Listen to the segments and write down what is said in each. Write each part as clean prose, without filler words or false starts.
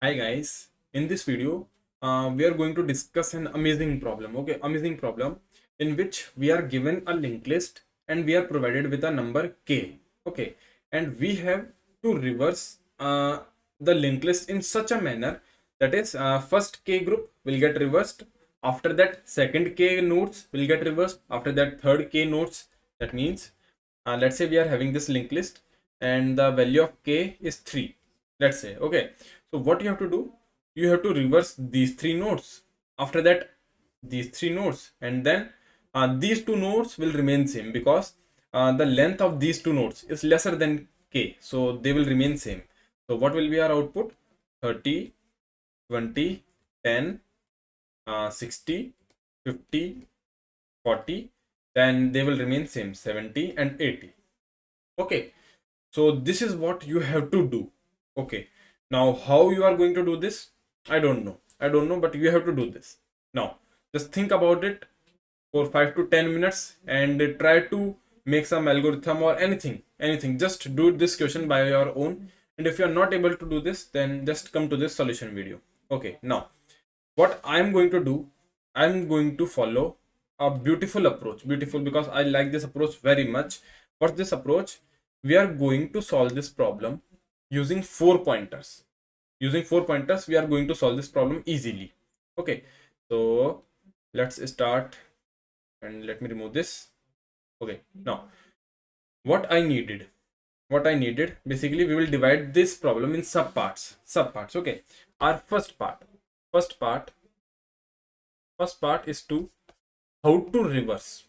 Hi guys, in this video we are going to discuss an amazing problem. Okay, amazing problem in which we are given a linked list and we are provided with a number k. Okay, and we have to reverse the linked list in such a manner that is first k group will get reversed, after that second k nodes will get reversed, after that third k nodes. That means let's say we are having this linked list and the value of k is 3, let's say. Okay, so what you have to do, you have to reverse these three nodes, after that these three nodes, and then these two nodes will remain same because the length of these two nodes is lesser than k, so they will remain same. So what will be our output? 30, 20, 10, 60, 50, 40, then they will remain same, 70 and 80. Okay, so this is what you have to do. Okay, now how you are going to do this, I don't know, but you have to do this. Now just think about it for 5 to 10 minutes and try to make some algorithm or anything. Just do this question by your own, and if you are not able to do this, then just come to this solution video. Okay, now what I'm going to do, I'm going to follow a beautiful approach. Beautiful because I like this approach very much. What's this approach? We are going to solve this problem using 4 pointers. Using 4 pointers, we are going to solve this problem easily. Okay, so let's start and let me remove this. Okay, now what I needed, basically we will divide this problem in subparts. Okay, our first part is to how to reverse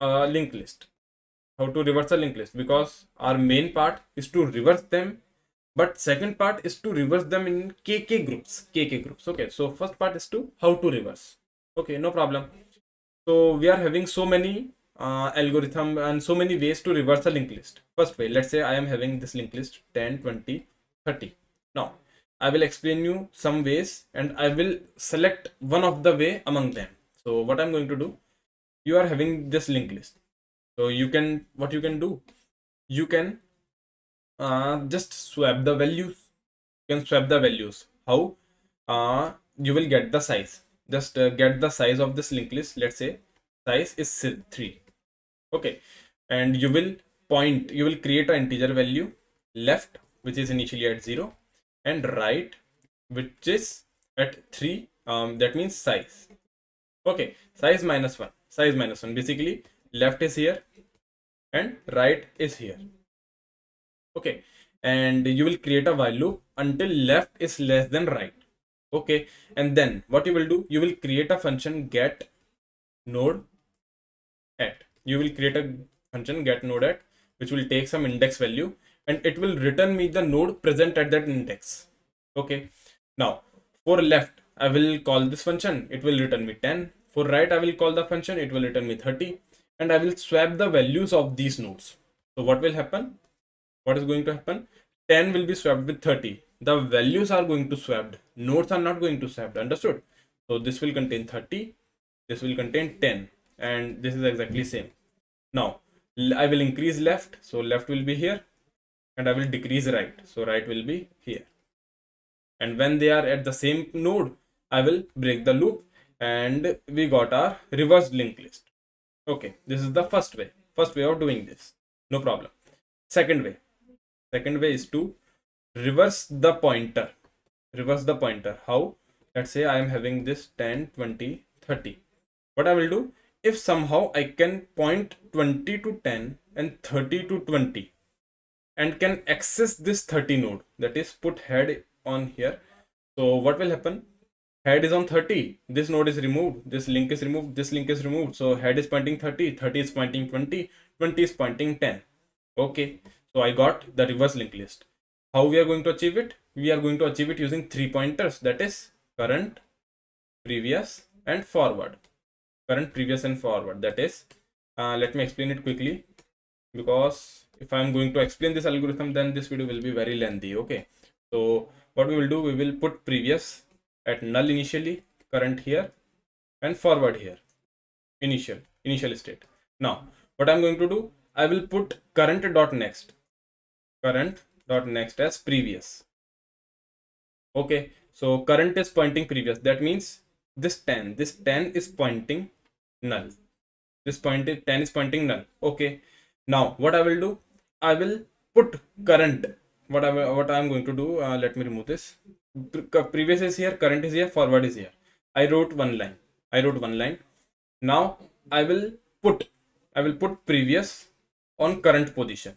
a linked list. How to reverse a linked list, because our main part is to reverse them, but second part is to reverse them in kk groups. Okay, so first part is to how to reverse. Okay, no problem. So we are having so many algorithm and so many ways to reverse a linked list. First way, let's say I am having this linked list 10, 20, 30. Now I will explain you some ways and I will select one of the way among them. So what I'm going to do, you are having this linked list, so you can, what you can do, you can just swap the values. You can swap the values. How? You will get the size. Just get the size of this linked list. Let's say size is 3. Okay, and you will create an integer value left, which is initially at 0, and right, which is at 3. That means size. Okay, size minus 1. Size minus 1. Basically, left is here and right is here. Okay, and you will create a while loop until left is less than right. Okay, and then what you will do, you will create a function get node at. You will create a function get node at, which will take some index value and it will return me the node present at that index. Okay, now for left I will call this function, it will return me 10. For right I will call the function, it will return me 30, and I will swap the values of these nodes. So what will happen? What is going to happen? 10 will be swapped with 30. The values are going to swapped, nodes are not going to swapped. Understood? So this will contain 30, this will contain 10, and this is exactly same. Now I will increase left, so left will be here, and I will decrease right, so right will be here. And when they are at the same node, I will break the loop, and we got our reversed linked list. Okay, this is the first way of doing this. No problem. Second way is to reverse the pointer. How? Let's say I am having this 10, 20, 30. What I will do, if somehow I can point 20 to 10 and 30 to 20 and can access this 30 node, that is put head on here. So what will happen? Head is on 30, this node is removed, this link is removed, this link is removed. So head is pointing 30, 30 is pointing 20, 20 is pointing 10. Okay, so I got the reverse linked list. How we are going to achieve it? We are going to achieve it using 3 pointers, that is current, previous and forward. Current, previous and forward. That is, let me explain it quickly, because if I am going to explain this algorithm, then this video will be very lengthy. Okay, so what we will do, we will put previous at null initially, current here, and forward here, initial state. Now what I'm going to do, I will put current dot next, current dot next as previous. Okay, so current is pointing previous. That means this 10 is pointing null. This 10 is pointing null. Okay, now what I will do, I will put current. What I am going to do, let me remove this. Previous is here, current is here, forward is here. I wrote one line. Now I will put previous on current position.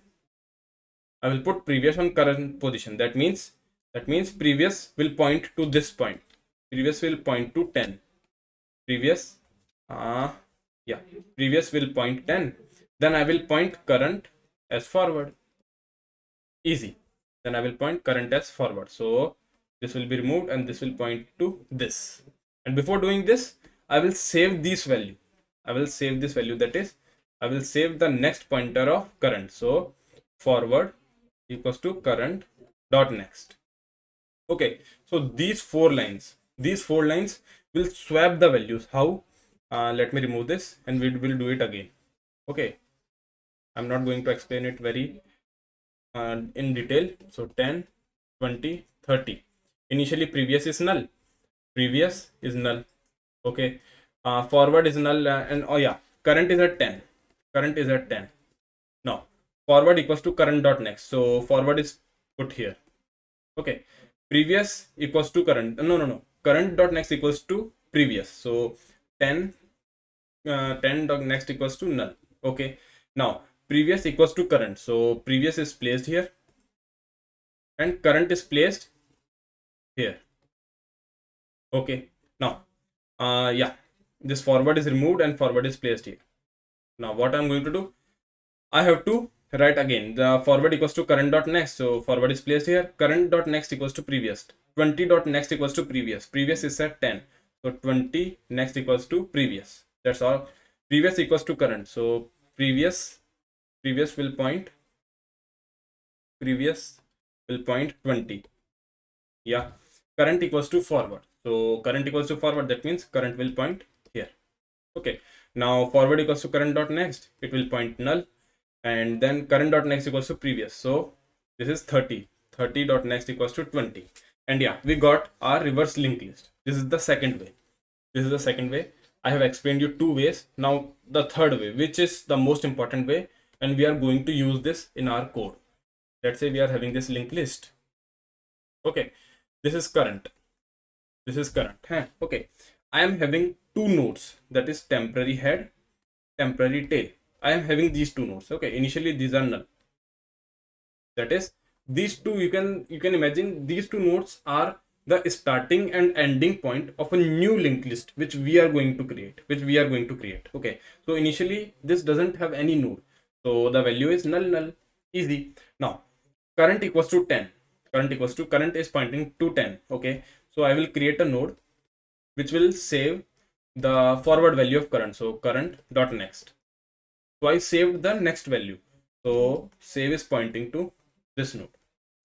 I will put previous on current position. That means previous will point to this point. Previous will point to 10. Previous, previous will point 10. Then I will point current as forward. Easy. Then I will point current as forward. So this will be removed and this will point to this. And before doing this, I will save this value. That is, I will save the next pointer of current. So forward equals to current dot next. Okay, so these four lines will swap the values. How? Let me remove this and we will do it again. Okay, I'm not going to explain it very in detail. So 10, 20, 30. Initially previous is null. Okay, forward is null, and oh yeah, current is at 10. Now forward equals to current dot next. So forward is put here. Okay, previous equals to current. No. Current dot next equals to previous. So 10 dot next equals to null. Okay, now previous equals to current. So previous is placed here and current is placed here. Okay, now this forward is removed and forward is placed here. Now what I'm going to do, I have to write again the forward equals to current dot next. So forward is placed here. Current dot next equals to previous. 20 dot next equals to previous. Previous is at 10. So 20 next equals to previous. That's all. Previous equals to current. So previous will point 20. Yeah. Current equals to forward. So current equals to forward. That means current will point here. Okay. Now forward equals to current dot next. It will point null. And then current dot next equals to previous. So this is 30 dot next equals to 20. And yeah, we got our reverse linked list. This is the second way. I have explained you two ways. Now the third way, which is the most important way, and we are going to use this in our code. Let's say we are having this linked list. Okay, this is current. Okay, I am having two nodes, that is temporary head, temporary tail. I am having these two nodes. Okay, initially these are null. That is, these two, you can imagine these two nodes are the starting and ending point of a new linked list which we are going to create. Okay, so initially this doesn't have any node, so the value is null. Easy. Now current equals to 10. Current is pointing to 10. Okay, so I will create a node which will save the forward value of current. So current dot next. So I saved the next value. So save is pointing to this node.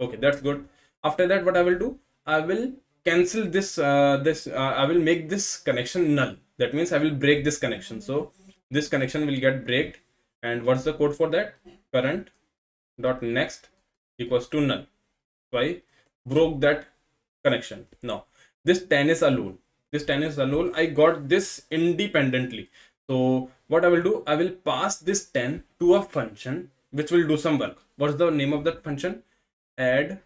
Okay, that's good. After that, what I will do, I will cancel this. I will make this connection null. That means I will break this connection. So this connection will get breaked. And what's the code for that? Current dot next equals to null. So I broke that connection. Now this 10 is alone. I got this independently. So what I will do, I will pass this 10 to a function which will do some work. What's the name of that function? Add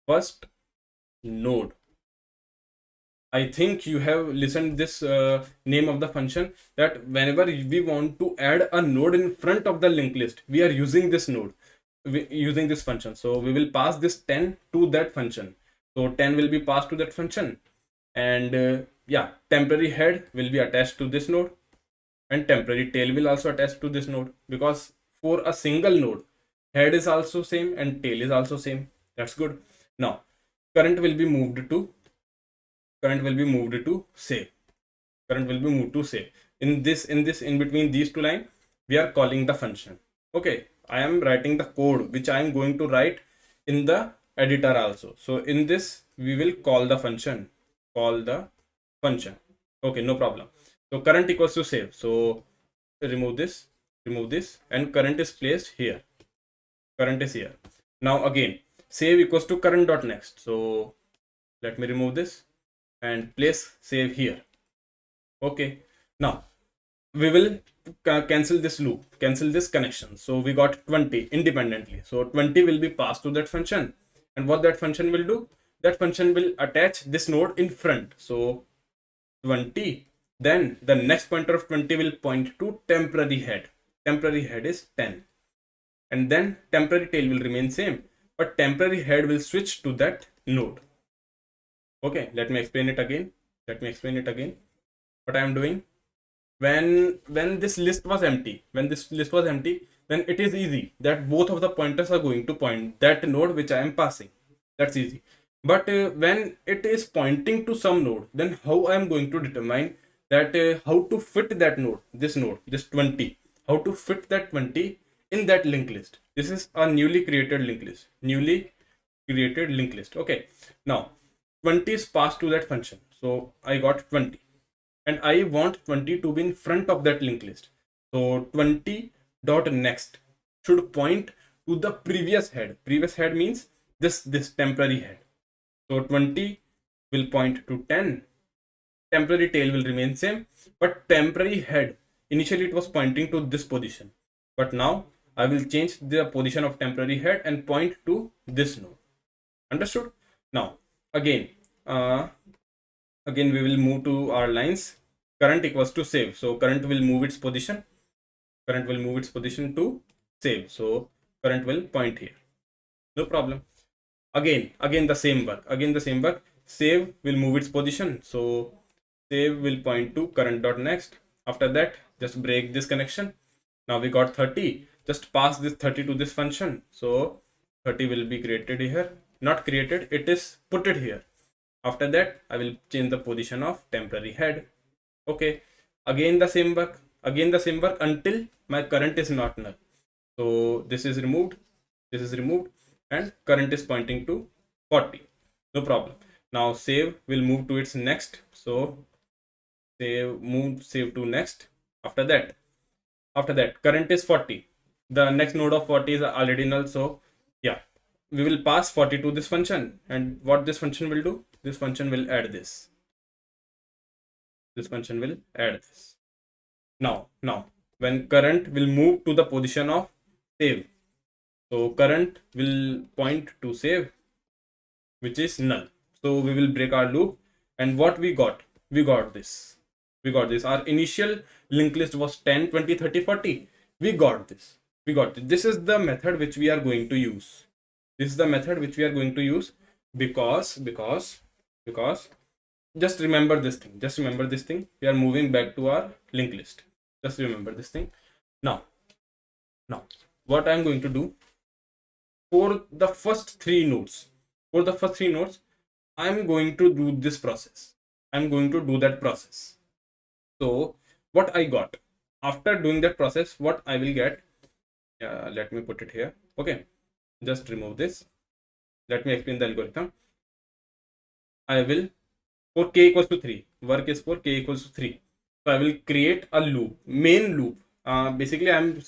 first node. I think you have listened this name of the function, that whenever we want to add a node in front of the linked list, we are using this function. So we will pass this 10 to that function. So 10 will be passed to that function, and temporary head will be attached to this node, and temporary tail will also attach to this node, because for a single node, head is also same and tail is also same. That's good. Now current will be moved to save. In between these two lines, we are calling the function. Okay, I am writing the code which I am going to write in the editor also. So in this we will call the function. Okay, no problem. So current equals to save. So remove this, and current is placed here. Current is here. Now again, save equals to current dot next. So let me remove this and place save here. Okay. Now we will cancel this loop, cancel this connection. So we got 20 independently. So 20 will be passed to that function. And what that function will do? That function will attach this node in front. So 20, then the next pointer of 20 will point to temporary head. Temporary head is 10. And then temporary tail will remain same, but temporary head will switch to that node. Okay, let me explain it again. What I am doing, when this list was empty, then it is easy that both of the pointers are going to point that node which I am passing. That's easy. But when it is pointing to some node, then how I am going to determine that how to fit that node, this 20, how to fit that 20 in that linked list. This is a newly created linked list. Okay, now 20 is passed to that function. So I got 20 and I want 20 to be in front of that linked list. So 20 dot next should point to the previous head. Previous head means this temporary head. So 20 will point to 10. Temporary tail will remain same, but temporary head, initially it was pointing to this position, but now I will change the position of temporary head and point to this node. Understood? Now again we will move to our lines. Current equals to save, so current will move its position to save, so current will point here, no problem. Again the same work. Save will move its position, so save will point to current dot next. After that, just break this connection. Now we got 30, just pass this 30 to this function. So 30 will be created here, not created, it is put it here. After that, I will change the position of temporary head. Okay, again the same work until my current is not null. So this is removed, and current is pointing to 40, no problem. Now save will move to its next, so save to next. After that current is 40, the next node of 40 is already null, so yeah, we will pass 40 to this function. And what this function will do, this function will add this. Now when current will move to the position of save, so current will point to save, which is null. So we will break our loop, and what we got this. Our initial linked list was 10, 20, 30, 40. We got this. This is the method which we are going to use. Because just remember this thing. We are moving back to our linked list. Just remember this thing. Now what I am going to do, for the first three nodes, I am going to do this process. That process. So what I got after doing that process, what I will get, let me put it here. Okay, just remove this. Let me explain the algorithm. I will, for k equals to 3, work is for k equals to 3. So I will create a loop, main loop. Basically, I am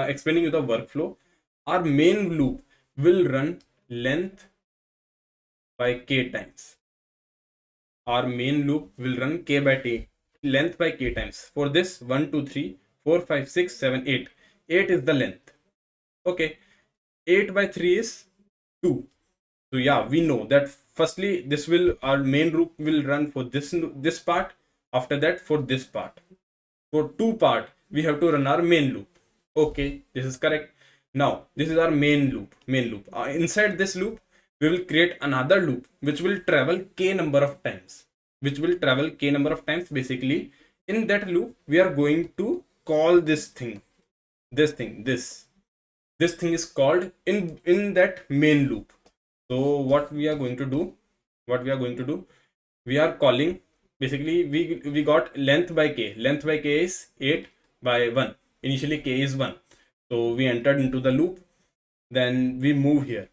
explaining you the workflow. Our main loop will run length by k times. Length by k times. For this, 1, 2, 3, 4, 5, 6, 7, 8. 8 is the length. Okay, 8 by 3 is 2. So yeah, we know that firstly our main loop will run for this part. After that, for this part, for 2 part, we have to run our main loop. Okay, this is correct. Now this is our main loop. Inside this loop, we will create another loop which will travel k number of times. Basically, in that loop, we are going to call this thing. This thing is called in that main loop. So what we are going to do, we are calling, basically we got length by k is 8 by 1. Initially k is 1, so we entered into the loop. Then we move here,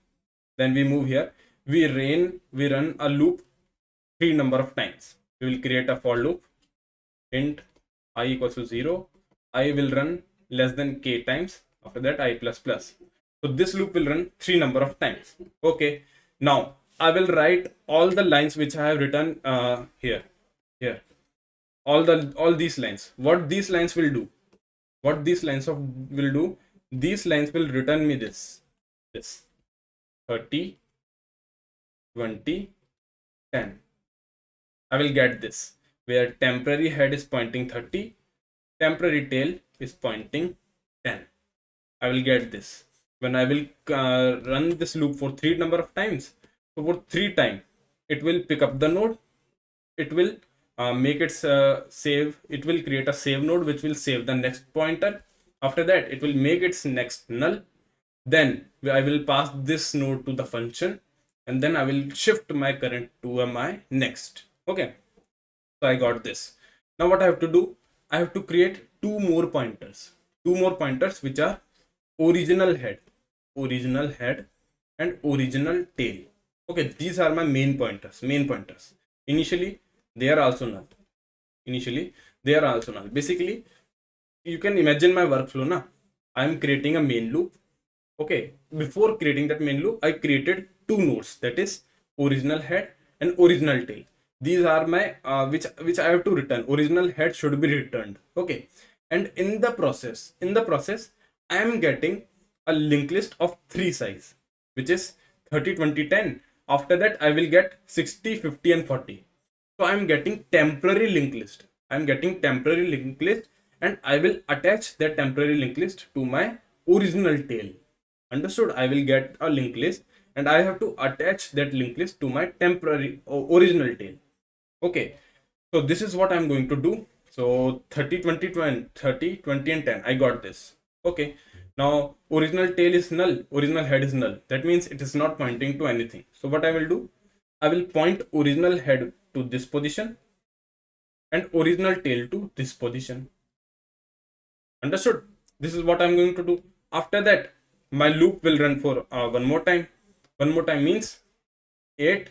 we run a loop 3 number of times. We will create a for loop, int I equals to 0. I will run less than k times. After that, I plus plus. So this loop will run 3 number of times. Okay. Now I will write all the lines which I have written here. All these lines. What these lines will do? What these lines will do? These lines will return me this 30, 20, 10. I will get this where temporary head is pointing 30, temporary tail is pointing 10. I will get this when I will run this loop for 3 number of times. So for 3 times, it will pick up the node. It will make its save. It will create a save node which will save the next pointer. After that, it will make its next null. Then I will pass this node to the function, and then I will shift my current to my next. Okay. So I got this. Now what I have to do? I have to create 2 more pointers. 2 more pointers which are original head and original tail. Okay, these are my main pointers. Initially they are also null. Basically, you can imagine my workflow now. I am creating a main loop. Okay, before creating that main loop, I created 2 nodes, that is original head and original tail. These are my which I have to return. Original head should be returned. Okay, and in the process I am getting a linked list of 3 size, which is 30, 20, 10. After that I will get 60, 50 and 40. So I am getting temporary linked list. And I will attach that temporary linked list to my original tail. Understood? I will get a linked list and I have to attach that linked list to my temporary original tail. Okay, so this is what I'm going to do. So 30, 20, 20, 30, 20 and 10. I got this. Okay, now original tail is null, original head is null. That means it is not pointing to anything. So what I will do, I will point original head to this position and original tail to this position. Understood? This is what I'm going to do. After that, my loop will run for one more time. One more time means 8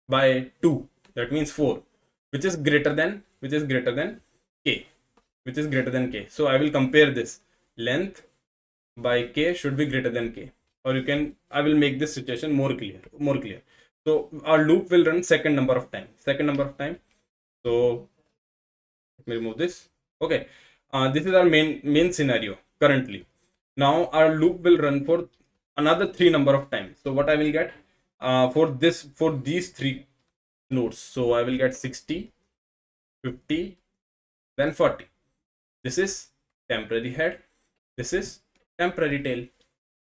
by 2. That means 4, which is greater than k. So I will compare this. Length by k should be greater than k. Or I will make this situation more clear. So our loop will run second number of time. So let me remove this. Okay. This is our main scenario currently. Now our loop will run for another 3 number of times. So what I will get for these 3 nodes. So I will get 60, 50, then 40. This is temporary head. This is temporary tail.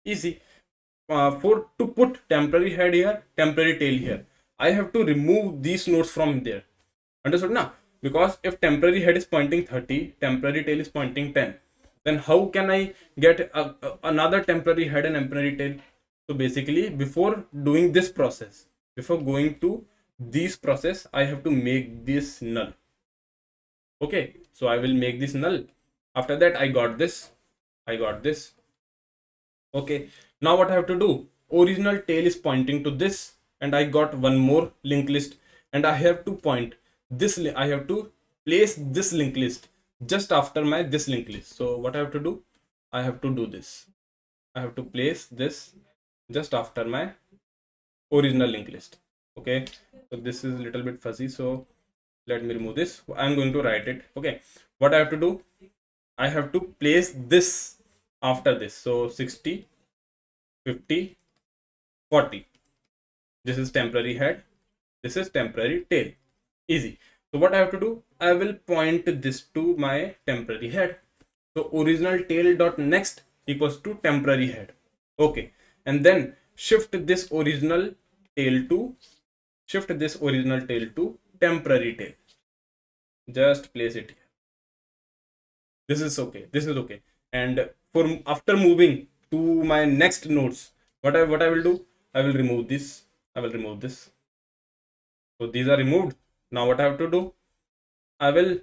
Easy. To put temporary head here, temporary tail here, I have to remove these nodes from there. Understood now? Because if temporary head is pointing 30, temporary tail is pointing 10, then how can I get another temporary head and temporary tail? So basically, before doing this process, before going to this process, I have to make this null. Okay, so I will make this null. After that, I got this. Okay, now what I have to do? Original tail is pointing to this, and I got one more linked list, and I have to point this. I have to place this linked list just after my this linked list. So what I have to do? I have to do this. I have to place this just after my original linked list. Okay, so this is a little bit fuzzy, so let me remove this. I'm going to write it. Okay, what I have to do? I have to place this after this. So 60, 50, 40. This is temporary head. This is temporary tail. Easy. So what I have to do? I will point this to my temporary head. So original tail dot next equals to temporary head. Okay, and then shift this original tail to temporary tail. Just place it here. This is okay. And after moving to my next nodes, what I will do? I will remove this. So these are removed. Now what I have to do? I will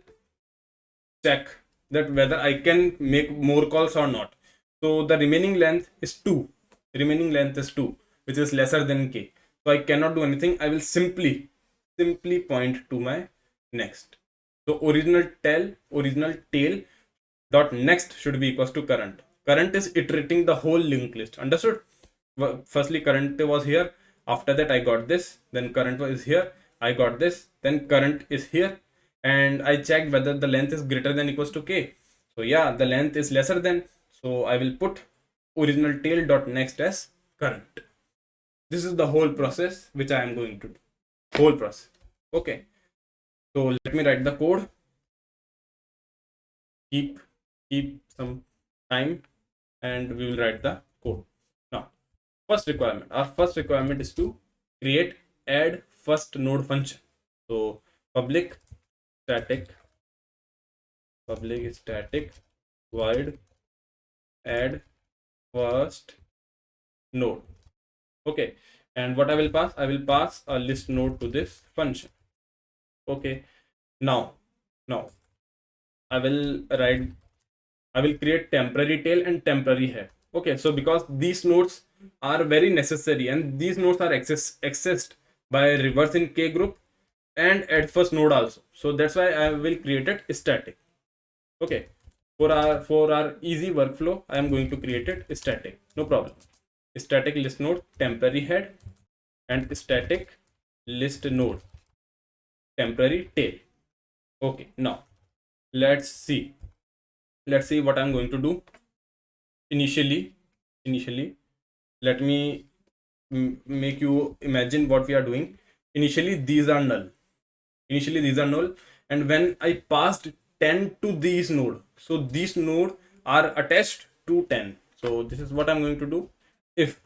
check that whether I can make more calls or not. So the remaining length is 2, which is lesser than k. So I cannot do anything. I will simply point to my next. So original tail dot next should be equals to current current is iterating the whole linked list. Understood? Firstly, current was here. After that, I got this. Then current was here. I got this. Then current is here. And I checked whether the length is greater than equals to k. So yeah, the length is lesser than. So I will put original tail dot next as current. This is the whole process which I am going to do. Whole process. Okay. So let me write the code. Keep some time and we will write the code. Now, our first requirement is to create add first node function. So public static void add first node. Okay, and what I will pass a list node to this function. Okay, now I will create temporary tail and temporary head. Okay, so because these nodes are very necessary and these nodes are accessed by reverse in k group and add first node also. So that's why I will create it static. Okay, for our easy workflow, I am going to create it static. No problem. Static list node temporary head and static list node temporary tail. Okay, now let's see what I'm going to do. Initially, let me make you imagine what we are doing. Initially these are null, and when I passed 10 to these node, so these node are attached to 10. So this is what I'm going to do. If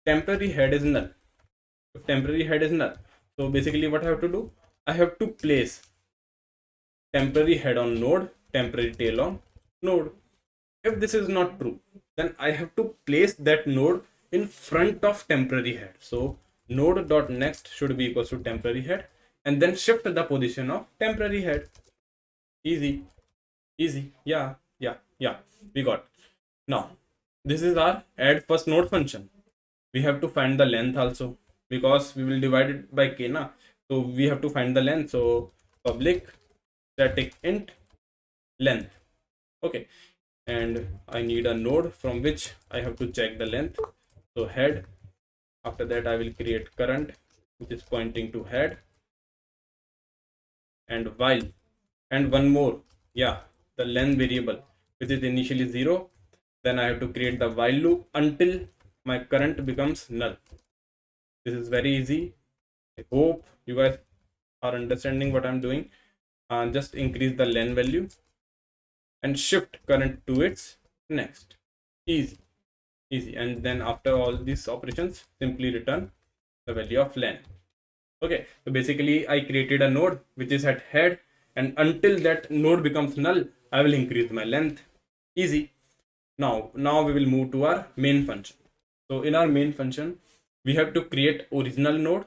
temporary head is null, so basically what I have to do, I have to place temporary head on node, temporary tail on node. If this is not true, then I have to place that node in front of temporary head. So node dot next should be equals to temporary head, and then shift the position of temporary head. Easy. Yeah, we got. Now this is our add first node function. We have to find the length also, because we will divide it by k na. So we have to find the length. So public static int length. Okay, and I need a node from which I have to check the length. So head. After that I will create current, which is pointing to head, and while, and one more, yeah, the length variable, which is initially 0. Then I have to create the while loop until my current becomes null. This is very easy. I hope you guys are understanding what I'm doing. Just increase the len value and shift current to its next. Easy. And then after all these operations, simply return the value of len. Okay, so basically I created a node which is at head, and until that node becomes null, I will increase my length. Easy. Now we will move to our main function. So in our main function, we have to create original node,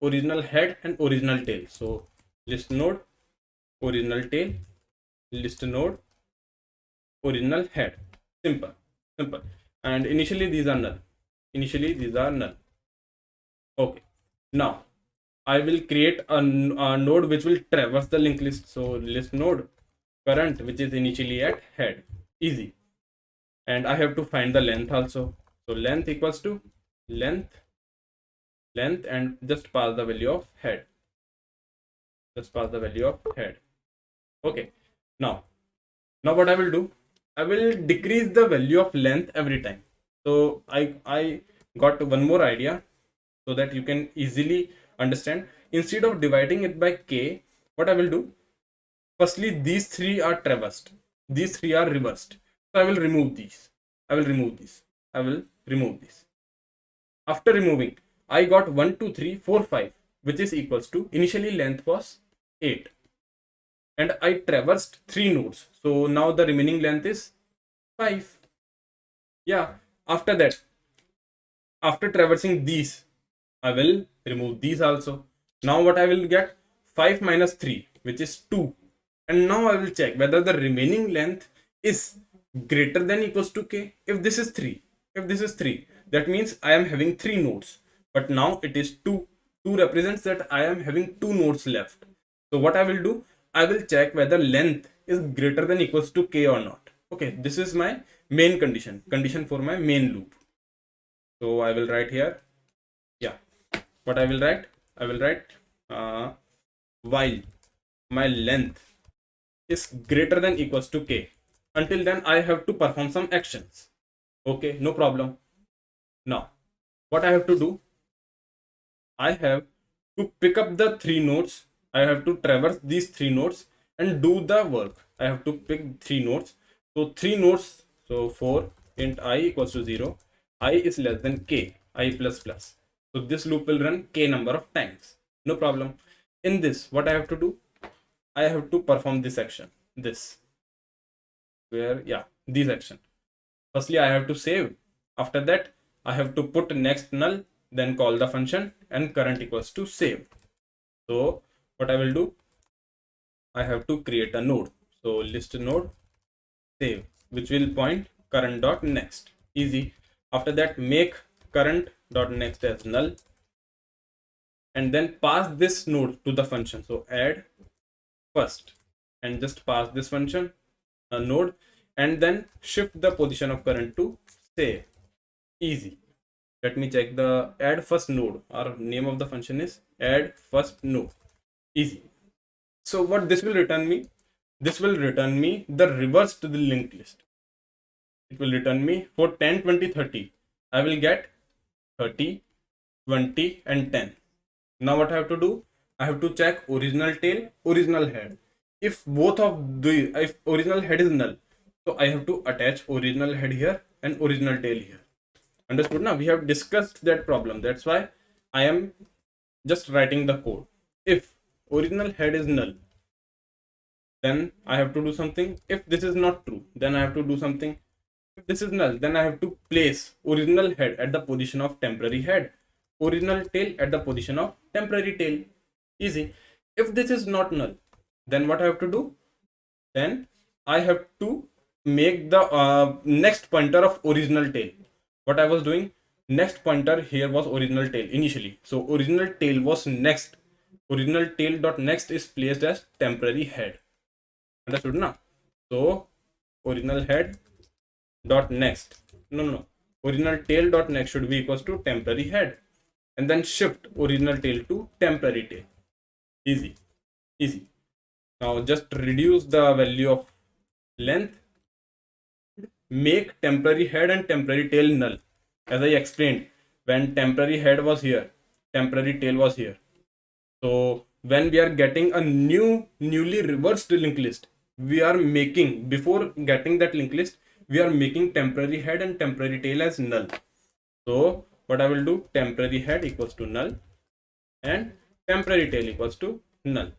original head, and original tail. So list node, original tail, list node, original head. Simple. And initially these are null. Okay, now I will create a node which will traverse the linked list. So list node current, which is initially at head. Easy. And I have to find the length also. So length equals to length, and just pass the value of head. Okay, now what I will do, I will decrease the value of length every time. So I got one more idea so that you can easily understand. Instead of dividing it by k, what I will do, firstly these three are traversed, these three are reversed. So I will remove these. After removing, I got 1 2 3 4 5, which is equals to, initially length was 8, and I traversed 3 nodes. So now the remaining length is 5. Yeah, after that, after traversing these, I will remove these also. Now what I will get, 5 minus 3, which is 2. And now I will check whether the remaining length is greater than equals to k. If this is 3, that means I am having 3 nodes. But now it is 2. 2 represents that I am having 2 nodes left. So what I will do, I will check whether length is greater than equals to k or not. Okay, this is my main condition for my main loop. So I will write here, yeah, what I will write, I will write while my length is greater than equals to k. Until then I have to perform some actions. Okay, no problem. Now what I have to do, I have to pick up the three nodes. I have to traverse these three nodes and do the work. I have to pick three nodes. So three nodes. So for int I equals to 0, I is less than k, I plus plus. So this loop will run k number of times. No problem. In this, what I have to do, I have to perform this action. This, where, yeah, this action. Firstly, I have to save. After that, I have to put next null, then call the function and current equals to save. So what I will do, I have to create a node. So list node save, which will point current dot next. Easy. After that, make current dot next as null, and then pass this node to the function. So add first, and just pass this function a node, and then shift the position of current to save. Easy. Let me check the add first node. Our name of the function is add first node. Easy. So what this will return me? This will return me the reverse to the linked list. It will return me for 10, 20, 30. I will get 30, 20 and 10. Now what I have to do? I have to check original tail, original head. If both of the, if original head is null, so I have to attach original head here and original tail here. Understood now? We have discussed that problem. That's why I am just writing the code. If original head is null, then I have to do something. If this is not true, then I have to do something. If this is null, then I have to place original head at the position of temporary head, original tail at the position of temporary tail. Easy. If this is not null, then what I have to do? Then I have to make the next pointer of original tail. What I was doing, next pointer here was original tail initially. So original tail was next. Original tail dot next is placed as temporary head. Understood now? So original head dot next. No. Original tail dot next should be equals to temporary head, and then shift original tail to temporary tail. Easy. Easy. Now just reduce the value of length, make temporary head and temporary tail null. As I explained, when temporary head was here, temporary tail was here. So when we are getting a newly reversed linked list, we are making, before getting that linked list, we are making temporary head and temporary tail as null. So what I will do, temporary head equals to null and temporary tail equals to null.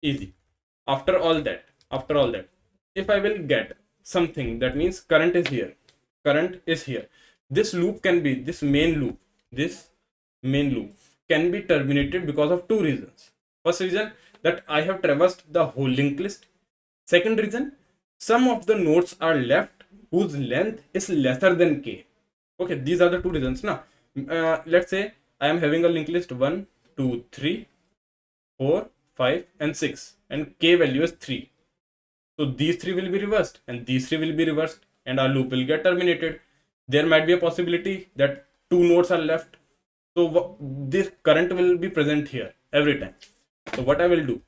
Easy. After all that, if I will get something, that means current is here, this loop can be, this main loop can be terminated because of two reasons. First reason, that I have traversed the whole linked list. Second reason, some of the nodes are left whose length is lesser than k. Okay, these are the two reasons. Now let's say I am having a linked list 1, 2, 3, 4, 5 and 6, and k value is 3. So these three will be reversed and these three will be reversed, and our loop will get terminated. There might be a possibility that two nodes are left. So this current will be present here every time. So what I will do,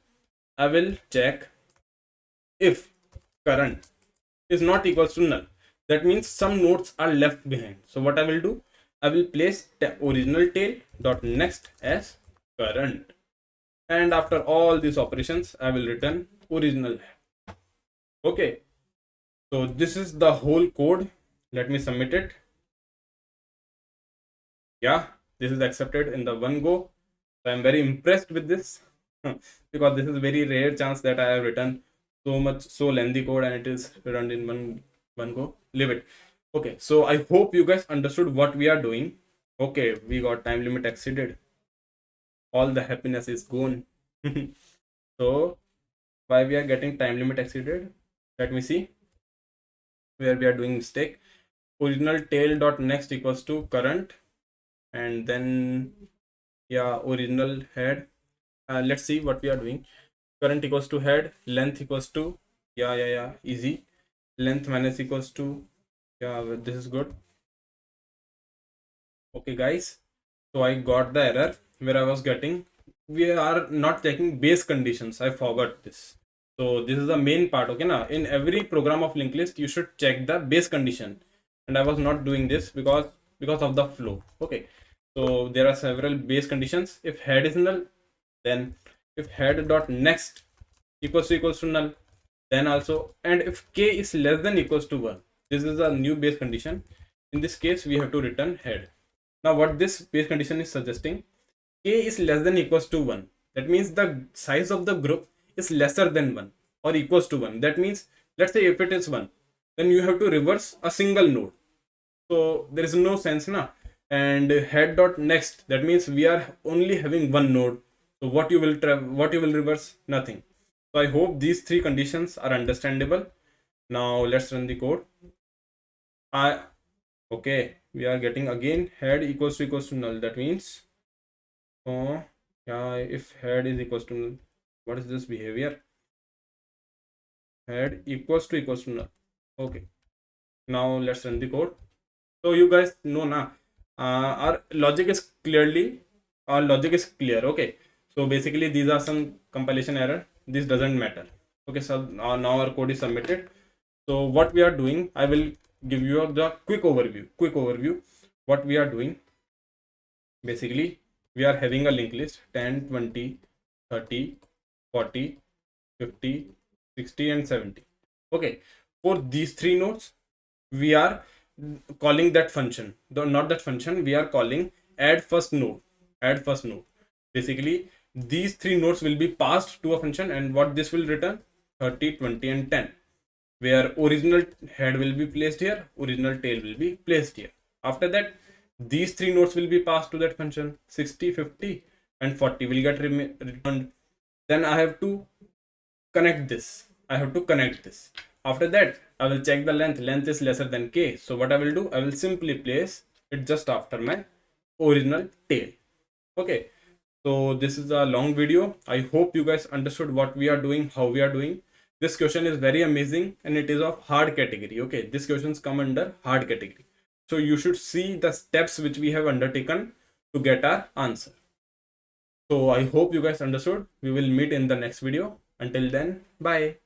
I will check if current is not equals to null. That means some nodes are left behind. So what I will do, I will place the original tail dot next as current. And after all these operations, I will return original. Okay, so this is the whole code. Let me submit it. Yeah, this is accepted in the one go. So I'm very impressed with this because this is very rare chance that I have written so lengthy code and it is run in one go. Leave it. Okay, so I hope you guys understood what we are doing. Okay, we got time limit exceeded. All the happiness is gone. So why we are getting time limit exceeded? Let me see where we are doing mistake. Original tail dot next equals to current, and then yeah, original head. Let's see what we are doing. Current equals to head, length equals to, yeah, easy. length minus equals to, yeah, this is good. Okay guys, so I got the error where I was getting, we are not checking base conditions. I forgot this. So this is the main part. Okay, now in every program of linked list you should check the base condition, and I was not doing this because of the flow. Okay, so there are several base conditions. If head is null, then if head dot next equals to null, then also, and if k is less than equals to 1, this is a new base condition. In this case we have to return head. Now what this base condition is suggesting, k is less than equals to 1, that means the size of the group is lesser than 1 or equals to 1. That means, let's say if it is 1, then you have to reverse a single node, so there is no sense now. And head dot next, that means we are only having one node, so what you will reverse? Nothing. So I hope these three conditions are understandable. Now let's run the code. Okay, we are getting again head equals to null. That means, oh yeah, if head is equals to null, what is this behavior? Head equals to null. Okay, now let's run the code. So you guys know now, our logic is clear. Okay, so basically these are some compilation error. This doesn't matter. Okay, so now our code is submitted. So what we are doing, I will give you the quick overview. What we are doing, basically we are having a linked list 10, 20, 30, 40, 50, 60 and 70. Okay, for these three nodes we are calling that function, though not that function, we are calling add first node. Basically these three nodes will be passed to a function, and what this will return, 30, 20 and 10, where original head will be placed here, original tail will be placed here. After that, these three nodes will be passed to that function, 60, 50 and 40 will get returned. Then I have to connect this. After that, I will check the length is lesser than k. So what I will do, I will simply place it just after my original tail. Okay, so this is a long video. I hope you guys understood what we are doing, how we are doing. This question is very amazing and it is of hard category. Okay, these questions come under hard category, so you should see the steps which we have undertaken to get our answer. So I hope you guys understood. We will meet in the next video. Until then, bye.